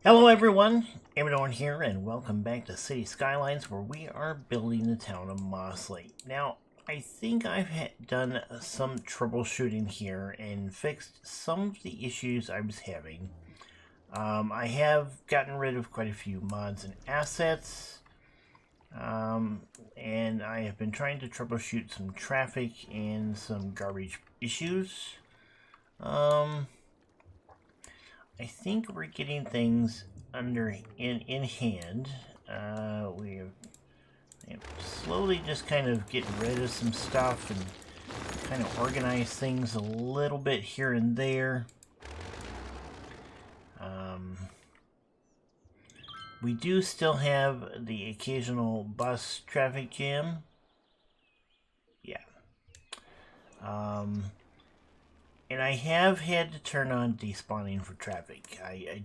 Hello everyone, Amradorn here, and welcome back to City Skylines, where we are building the town of Mossley. Now, I think I've done some troubleshooting here and fixed some of the issues I was having. I have gotten rid of quite a few mods and assets, and I have been trying to troubleshoot some traffic and some garbage issues. I think we're getting things in hand. We have slowly just kind of getting rid of some stuff and kind of organize things a little bit here and there. We do still have the occasional bus traffic jam. Yeah. And I have had to turn on despawning for traffic. I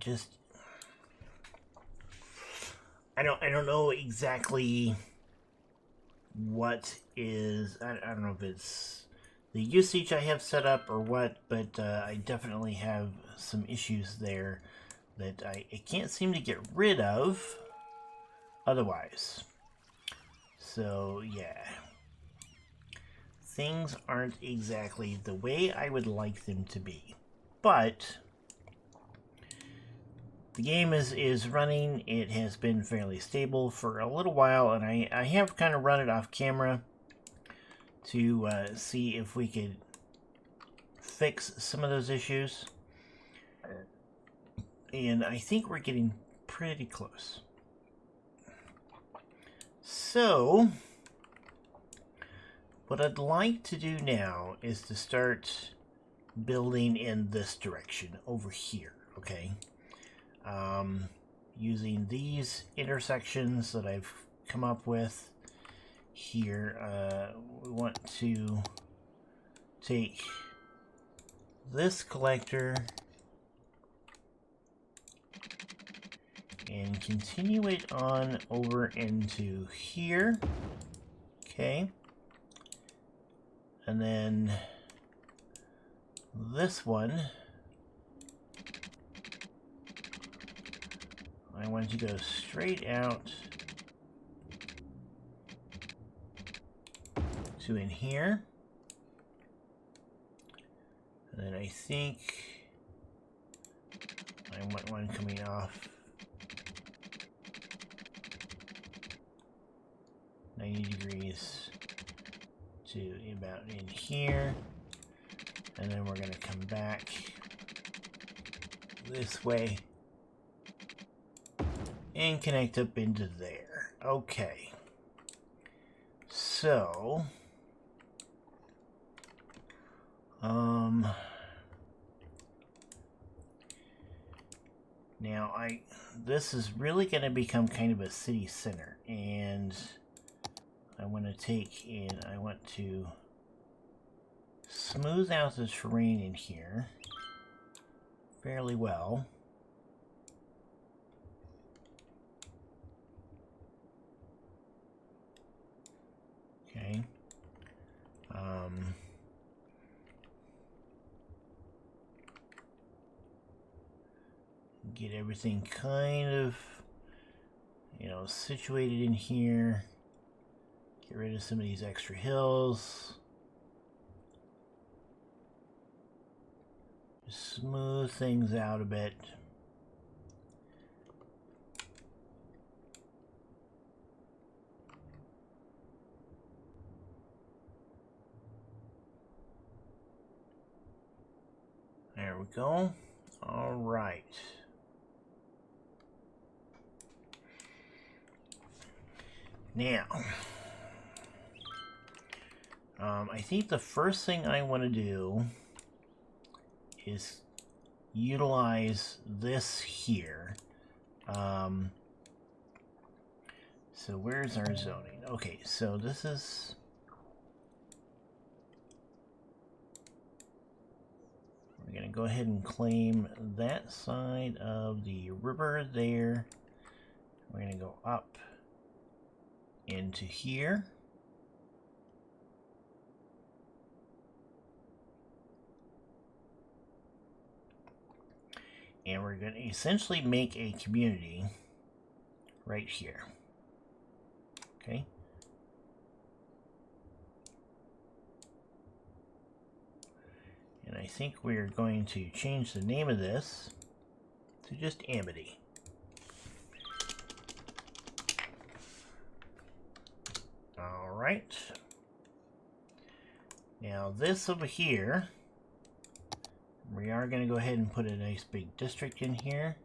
don't know exactly what is. I don't know if it's the usage I have set up or what, but I definitely have some issues there that I can't seem to get rid of otherwise. So yeah, things aren't exactly the way I would like them to be, but the game is running. It has been fairly stable for a little while, and I have kind of run it off camera to see if we could fix some of those issues. And I think we're getting pretty close. So, what I'd like to do now is to start building in this direction over here, okay? Using these intersections that I've come up with here, we want to take this collector and continue it on over into here, okay? And then this one, I want to go straight out to in here. And then I think I want one coming off 90 degrees to about in here. And then we're going to come back this way and connect up into there. Okay. So, now this is really going to become kind of a city center, and I want to take in, I want to smooth out the terrain in here fairly well. Okay. Get everything kind of, situated in here. Get rid of some of these extra hills. Just smooth things out a bit. There we go. All right. Now, I think the first thing I want to do is utilize this here. So where's our zoning? Okay, so this is... We're going to go ahead and claim that side of the river there. We're going to go up into here. And we're going to essentially make a community right here. Okay. And I think we're going to change the name of this to just Amity. Alright. Now this over here, we are going to go ahead and put a nice big district in here.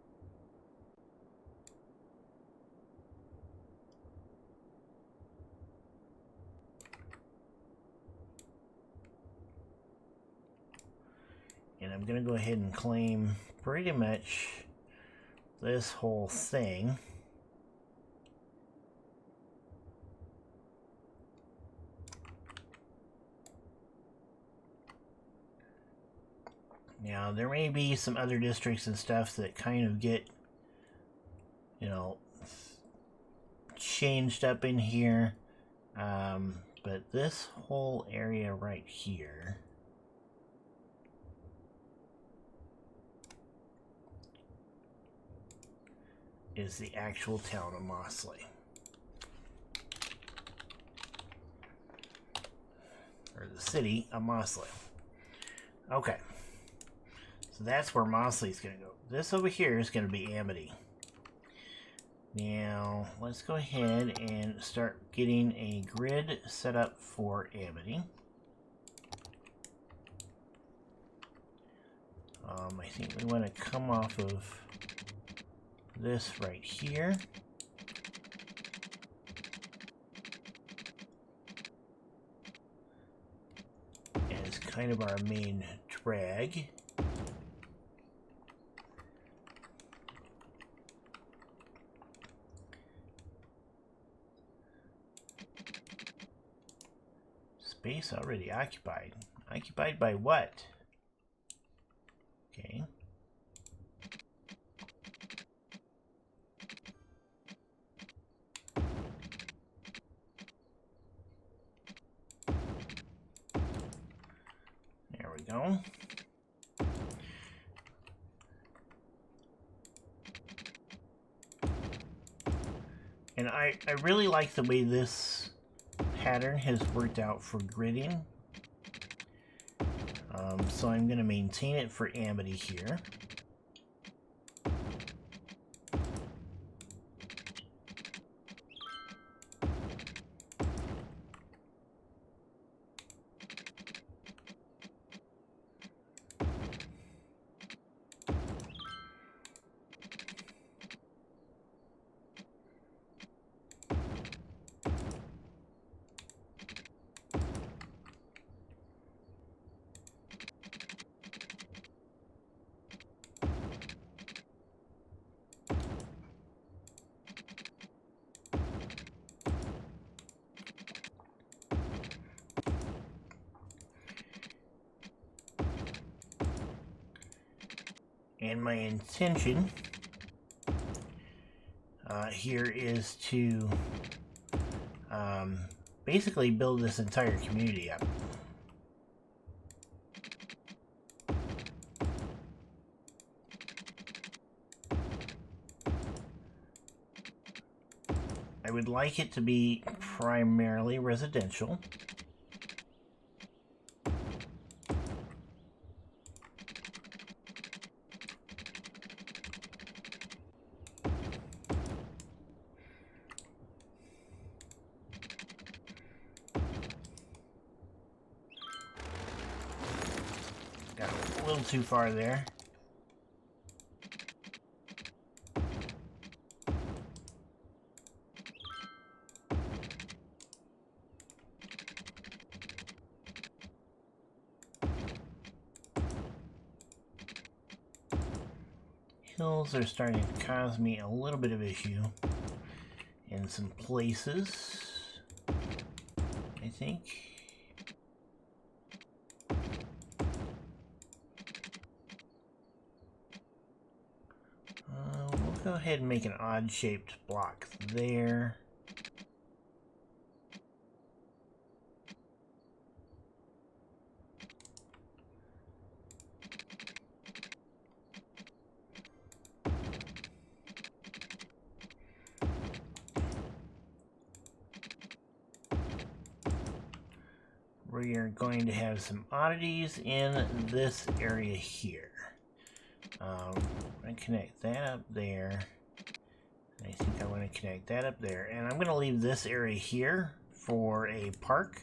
And I'm going to go ahead and claim pretty much this whole thing. Now, there may be some other districts and stuff that kind of get, you know, changed up in here. But this whole area right here is the actual town of Mossley. Or the city of Mossley. Okay. So that's where Mossley's going to go. This over here is going to be Amity. Now, let's go ahead and start getting a grid set up for Amity. I think we want to come off of this right here. As kind of our main drag. Space already occupied. Occupied by what? Okay. There we go. And I really like the way this pattern has worked out for gridding. So I'm going to maintain it for Amity here. And my intention here is to basically build this entire community up. I would like it to be primarily residential. Got a little too far there. Hills are starting to cause me a little bit of issue in some places, I think. We'll go ahead and make an odd-shaped block there. we are going to have some oddities in this area here. I'm going to connect that up there. I think I want to connect that up there. And I'm going to leave this area here for a park.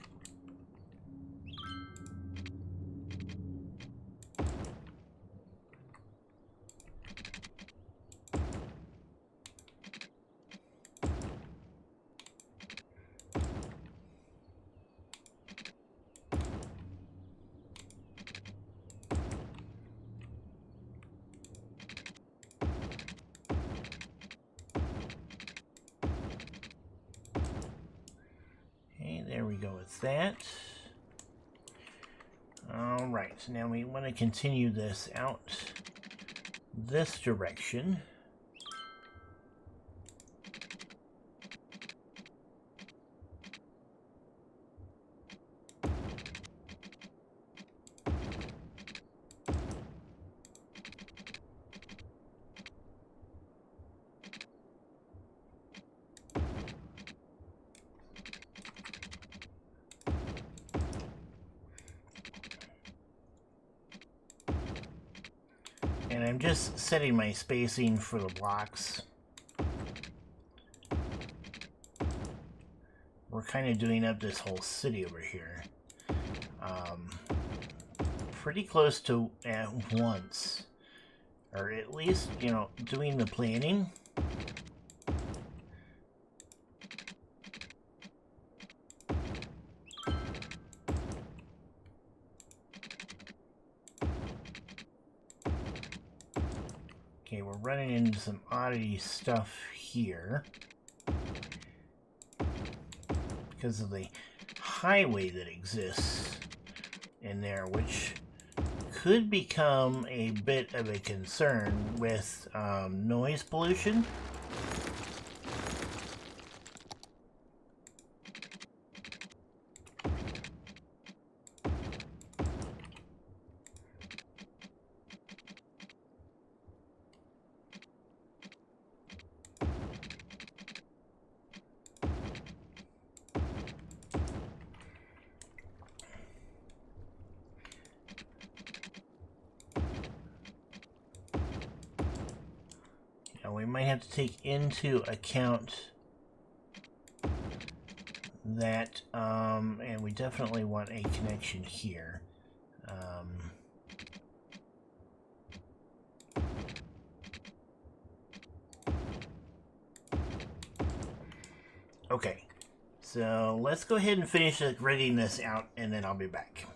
There we go with that. Alright, so now we want to continue this out this direction. And I'm just setting my spacing for the blocks. We're kind of doing up this whole city over here. Pretty close to at once. Or at least, you know, doing the planning. Okay, we're running into some oddity stuff here because of the highway that exists in there, which could become a bit of a concern with noise pollution. We might have to take into account that, and we definitely want a connection here. Okay, so let's go ahead and finish reading this out, and then I'll be back.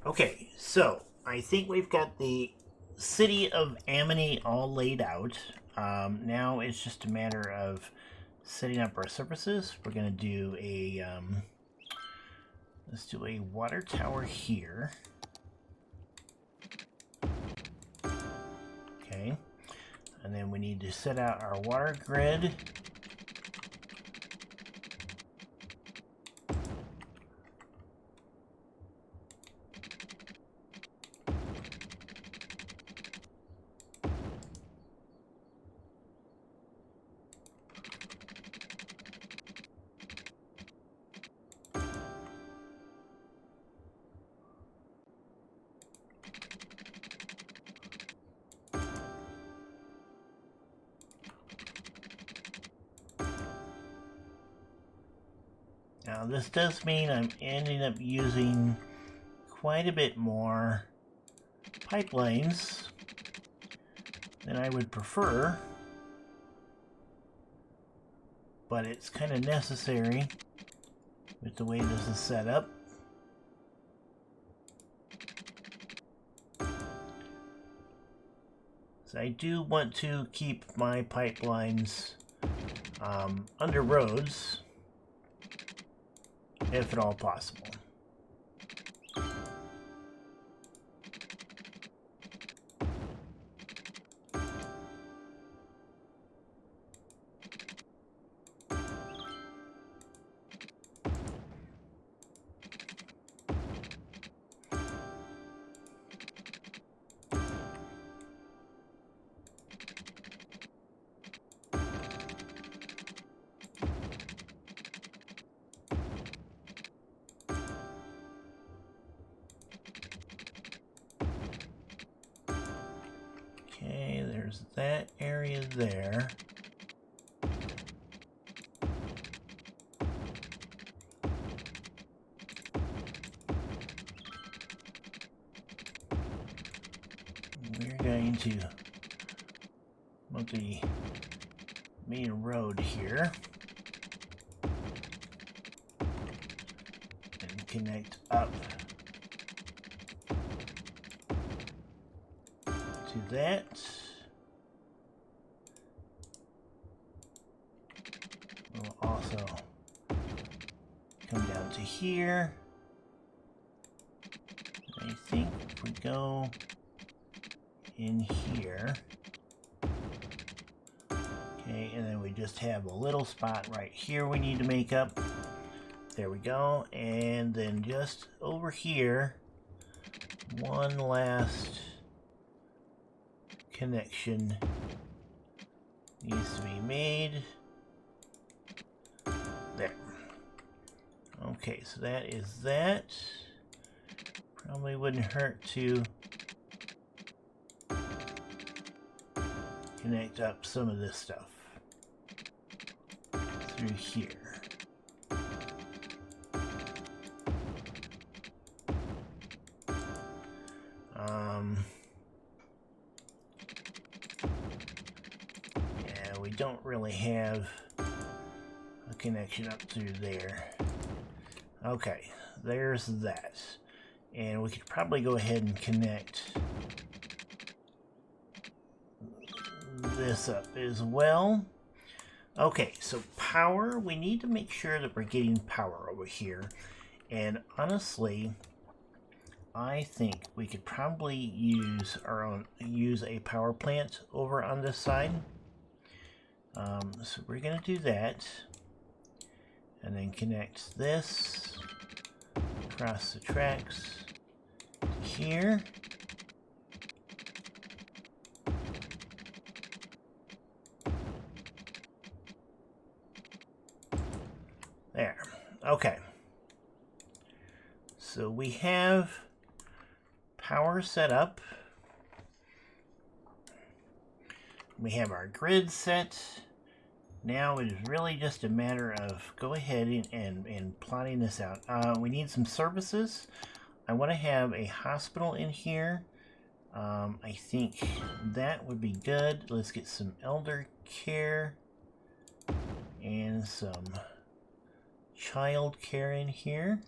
Okay, so I think we've got the city of Amity all laid out. Now it's just a matter of setting up our surfaces. We're going to do a, let's do a water tower here. Okay. And then we need to set out our water grid. Now this does mean I'm ending up using quite a bit more pipelines than I would prefer, but it's kind of necessary with the way this is set up. So I do want to keep my pipelines under roads, if at all possible. there's that area there. We're going to look at the main road here and connect up to that. We'll also come down to here. I think if we go in here, okay, and then we just have a little spot right here we need to make up. There we go. And then just over here, one last connection needs to be made. There. Okay, so that is that. Probably wouldn't hurt to connect up some of this stuff through here. Yeah, we don't really have a connection up through there. Okay, there's that. And we could probably go ahead and connect this up as well. Okay, so power, we need to make sure that we're getting power over here. And honestly, I think we could probably use a power plant over on this side. So we're going to do that. And then connect this across the tracks here. There. Okay. So we have power set up. We have our grid set. Now it is really just a matter of go ahead and plotting this out. We need some services. I want to have a hospital in here. I think that would be good. Let's get some elder care and some child care in here.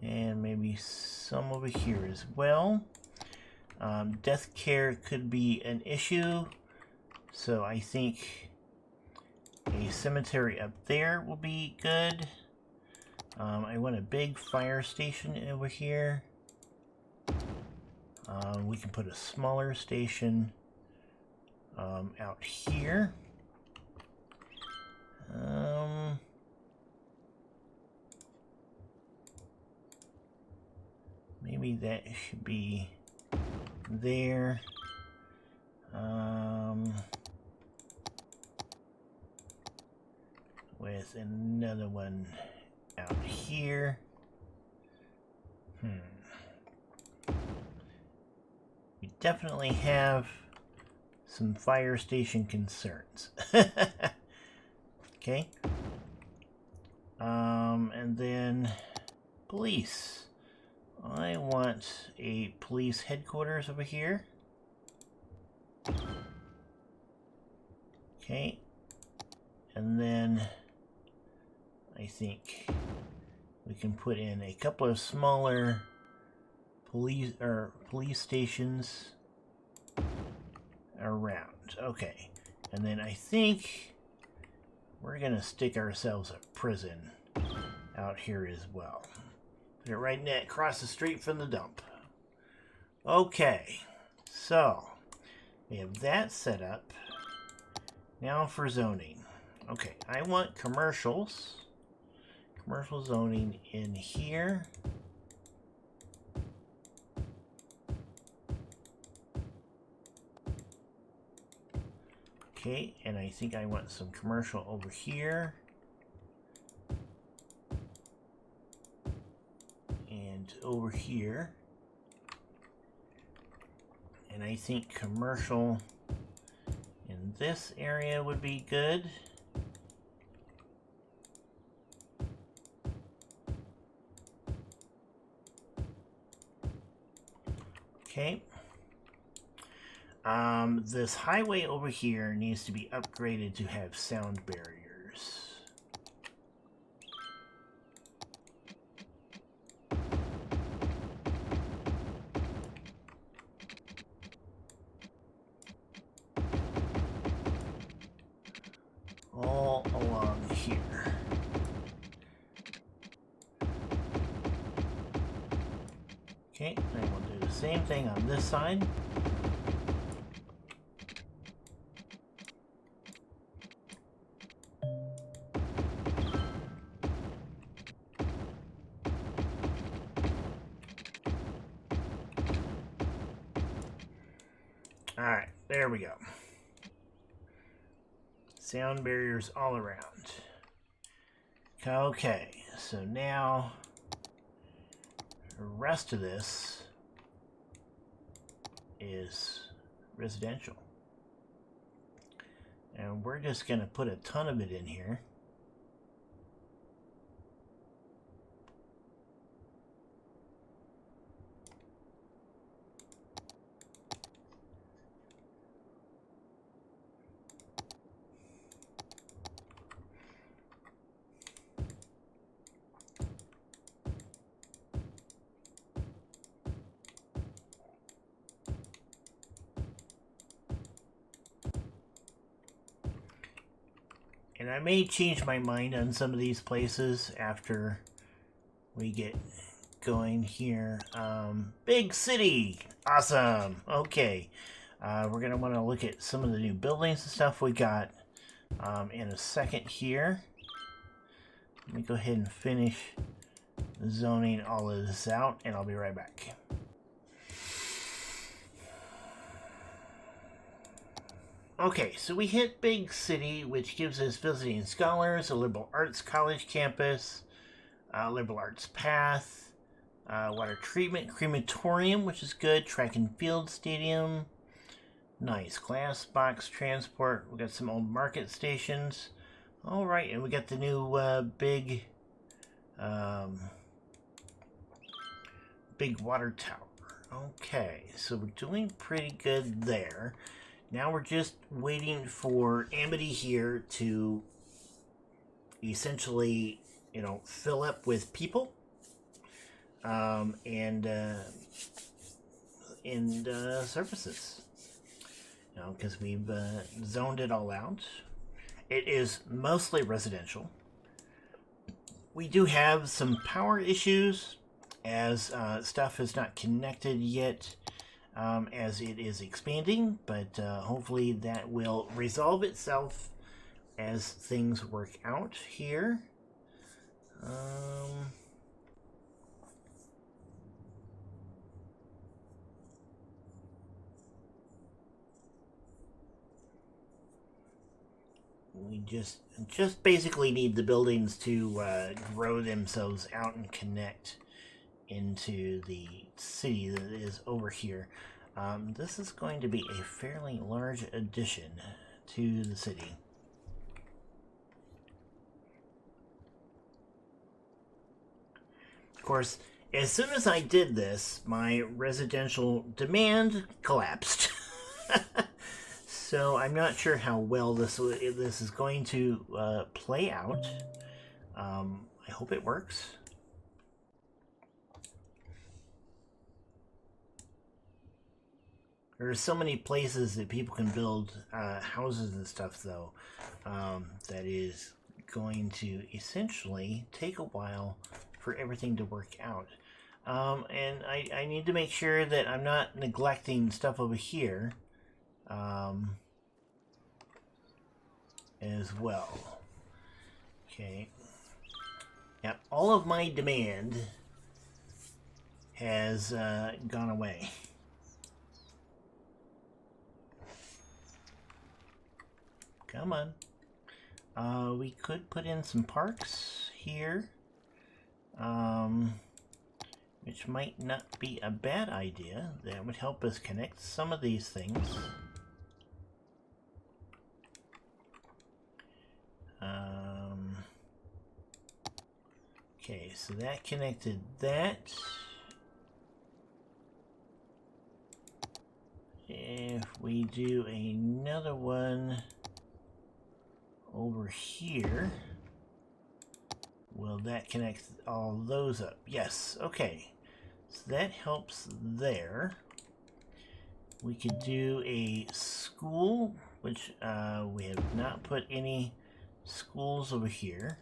And maybe some over here as well. Death care could be an issue. So I think a cemetery up there will be good. I want a big fire station over here. We can put a smaller station out here. Maybe that should be there. With another one out here. We definitely have some fire station concerns. Okay. And then police. I want a police headquarters over here. Okay. And then I think we can put in a couple of smaller police stations around. Okay. And then I think we're going to stick ourselves a prison out here as well. Put it right across the street from the dump. Okay. So, we have that set up. Now for zoning. Okay, I want commercials. Commercial zoning in here. Okay, and I think I want some commercial over here. And over here. And I think commercial in this area would be good. Okay. This highway over here needs to be upgraded to have sound barriers. All along here. Okay, and we'll do the same thing on this side. Alright, there we go. Sound barriers all around. Okay, so now the rest of this is residential. And we're just going to put a ton of it in here. And I may change my mind on some of these places after we get going here. Big city! Awesome! Okay. We're going to want to look at some of the new buildings and stuff we got in a second here. Let me go ahead and finish zoning all of this out, and I'll be right back. Okay, so we hit Big City, which gives us visiting scholars, a liberal arts college campus, liberal arts path, water treatment, crematorium, which is good, track and field stadium, nice, glass box transport, we got some old market stations. All right, and we got the new big water tower. Okay, so we're doing pretty good there. Now we're just waiting for Amity here to essentially, you know, fill up with people and services. You know, because we've zoned it all out. It is mostly residential. We do have some power issues as stuff is not connected yet. As it is expanding, but hopefully that will resolve itself as things work out here. We just basically need the buildings to grow themselves out and connect into the city that is over here. This is going to be a fairly large addition to the city. Of course, as soon as I did this, my residential demand collapsed. So I'm not sure how well this is going to play out. I hope it works. There are so many places that people can build houses and stuff, though, that is going to essentially take a while for everything to work out. And I need to make sure that I'm not neglecting stuff over here as well. Okay. Now, all of my demand has gone away. Come on. We could put in some parks here. which might not be a bad idea. That would help us connect some of these things. Okay, so that connected that. If we do another one over here, will that connect all those up? Yes, okay. So that helps there. We could do a school, which we have not put any schools over here.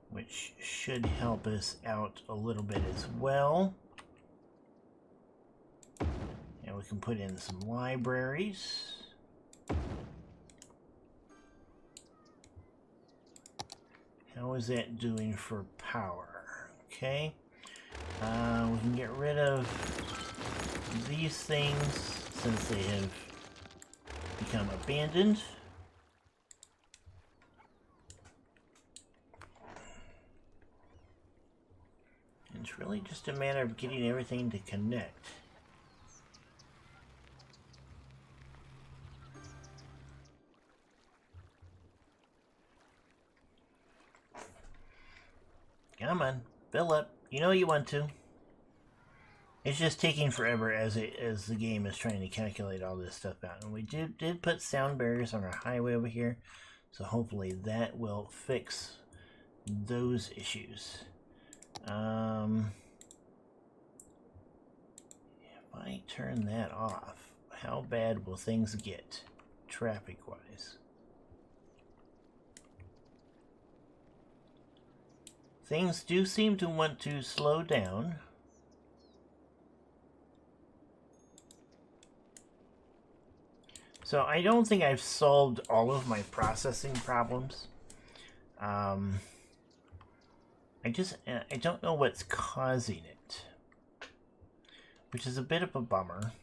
Which should help us out a little bit as well. And we can put in some libraries. How is that doing for power? Okay. We can get rid of these things since they have become abandoned. It's really just a matter of getting everything to connect. Come on, fill up. You know you want to. It's just taking forever as the game is trying to calculate all this stuff out. And we did put sound barriers on our highway over here, so hopefully that will fix those issues. If I turn that off, how bad will things get traffic-wise? Things do seem to want to slow down. So I don't think I've solved all of my processing problems. I don't know what's causing it, which is a bit of a bummer.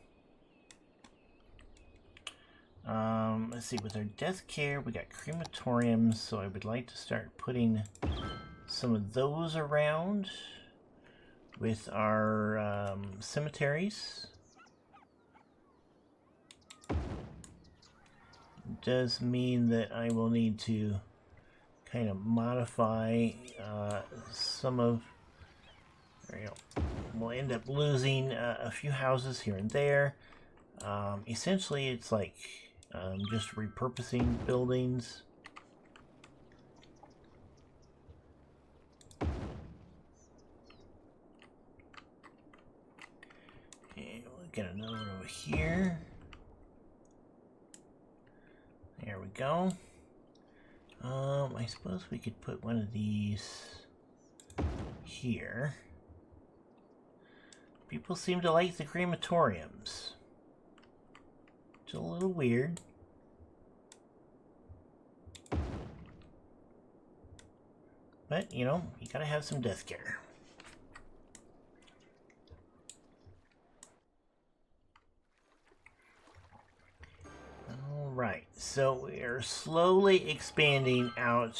Let's see, with our death care, we got crematoriums, so I would like to start putting some of those around with our cemeteries. It does mean that I will need to kind of modify some of, there you go. We'll end up losing a few houses here and there. Essentially, it's like just repurposing buildings. And we'll get another one over here. There we go. I suppose we could put one of these here. People seem to like the crematoriums. It's a little weird. But, you know, you gotta have some death care. Alright, so we are slowly expanding out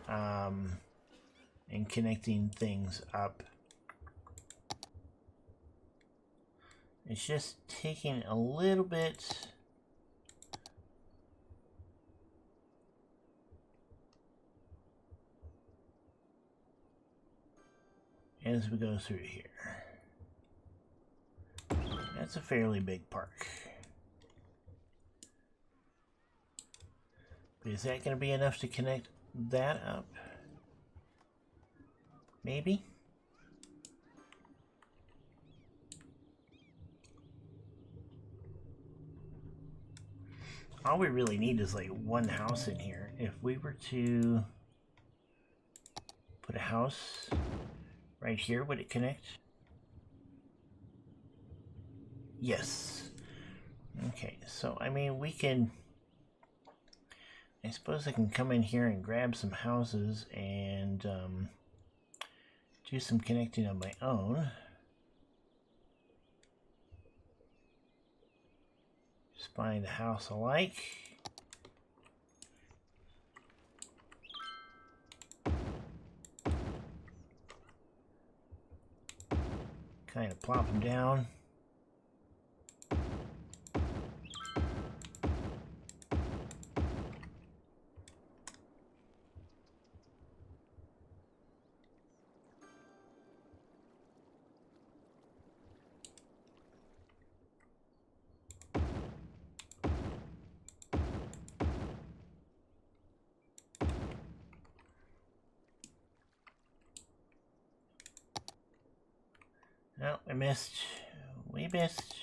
and connecting things up. It's just taking a little bit as we go through here. That's a fairly big park. But is that going to be enough to connect that up? Maybe? All we really need is like one house in here. If we were to put a house right here, would it connect? Yes. Okay, so I mean we can, I suppose I can come in here and grab some houses and do some connecting on my own. Just find a house I like. kind of plop them down. No, I missed. We missed.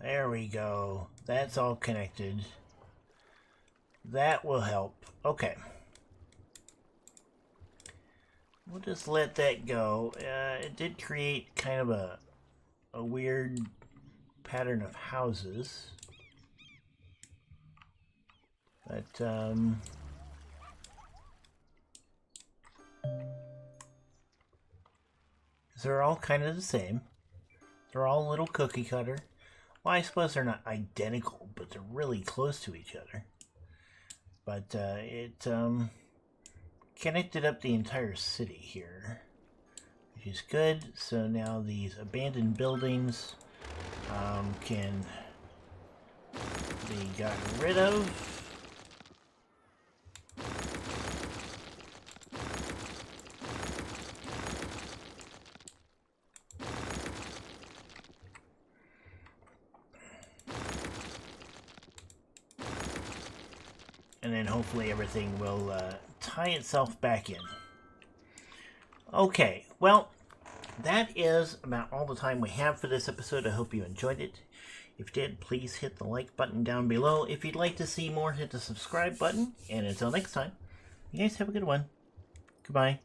There we go. That's all connected. That will help. Okay. We'll just let that go. It did create kind of a weird pattern of houses. But, they're all kind of the same. They're all a little cookie cutter. Well, I suppose they're not identical, but they're really close to each other. But it connected up the entire city here, which is good. So now these abandoned buildings can be gotten rid of. And then hopefully everything will tie itself back in. Okay, well, that is about all the time we have for this episode. I hope you enjoyed it. If you did, please hit the like button down below. If you'd like to see more, hit the subscribe button. And until next time, you guys have a good one. Goodbye.